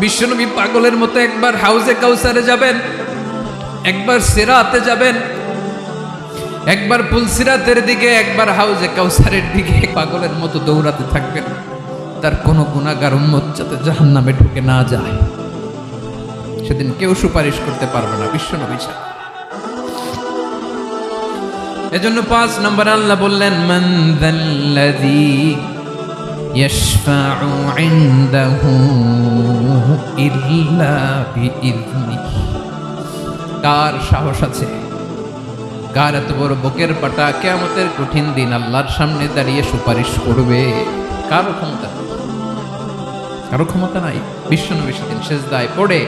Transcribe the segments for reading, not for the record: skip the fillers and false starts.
বিশ্বনবী পাগলের মতো একবার হাউজে কাউসারে যাবেন, একবার সিরাতে যাবেন, একবার পুলসিরাতের দিকে, একবার হাউজে কাউসারের দিকে পাগলের মতো দৌড়াতে থাকবেন। তার কোনো গুনাহগার উম্মত যাতে জাহান্নামে ঢুকে না যায়, সেদিন কেউ সুপারিশ করতে পারবে না বিশ্বনবী ছাড়া। এজন্য 5 নম্বর আল্লাহ বললেন, মান যাল্লাযী ইয়াশফাউ ইনদাহু ইল্লা বিইযনিহি। কার সাহস আছে, কার এত বড় বুকের পাটা কিয়ামতের কঠিন দিন আল্লাহর সামনে দাঁড়িয়ে সুপারিশ করবে? কারো ক্ষমতা নেই, কারো ক্ষমতা নাই। বিশ্বনবী সেদিন সেজদায় পড়ে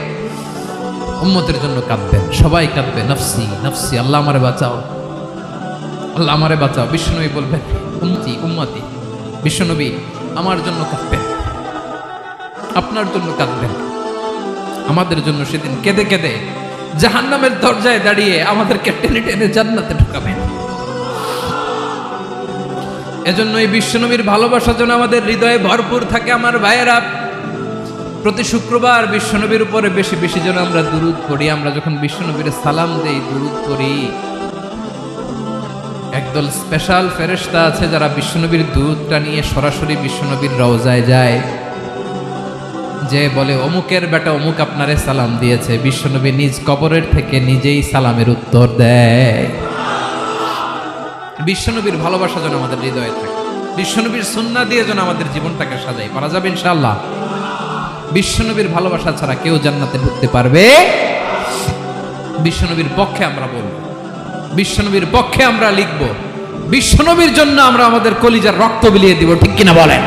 উম্মতের জন্য কাঁদবেন, সবাই কাঁদবে, নফসি নফসি, আল্লাহ আমারে বাঁচাও, আল্লাহ আমারে বাঁচাও। বিশ্বনবী বলবেন, উম্মতি উম্মতি। বিশ্বনবী আমার জন্য কাঁদবেন, আপনার জন্য কাঁদবেন, আমাদের জন্য সেদিন কেঁদে কেঁদে জাহান্নামের দরজায় দাঁড়িয়ে আমাদেরকে টেনে টেনে জান্নাতে ঢুকাবেন। এজন্য এই বিশ্বনবীর ভালোবাসা যেন আমাদের হৃদয়ে ভরপুর থাকে। আমার ভাইয়েরা, প্রতি শুক্রবার বিশ্বনবীর উপরে বেশি বেশি যেন আমরা দুরূদ পড়ি। আমরা যখন বিশ্বনবীর সালাম দেই, দুরূদ পড়ি, একদল স্পেশাল ফেরেশতা আছে যারা বিশ্বনবীর দুধটা নিয়ে সরাসরি বিশ্বনবীর রওজায় যায়, যে বলে অমুকের বেটা অমুক আপনারে সালাম দিয়েছে। বিশ্বনবী নিজ কবরের থেকে নিজেই সালামের উত্তর দেয়। বিশ্বনবীর ভালোবাসা যেন আমাদের হৃদয়ে থাকে, বিশ্বনবীর সুন্নাহ দিয়ে যেন আমাদের জীবনটাকে সাজাই। পারা যাবে ইনশাআল্লাহ। বিশ্বনবীর ভালোবাসা ছাড়া কেউ জান্নাতে ঢুকতে পারবে? বিশ্বনবীর পক্ষে আমরা বলবো, বিশ্বনবীর পক্ষে আমরা লিখবো, বিশ্বনবীর জন্য আমরা আমাদের কলিজার রক্ত বিলিয়ে দিব, ঠিক কিনা বলেন?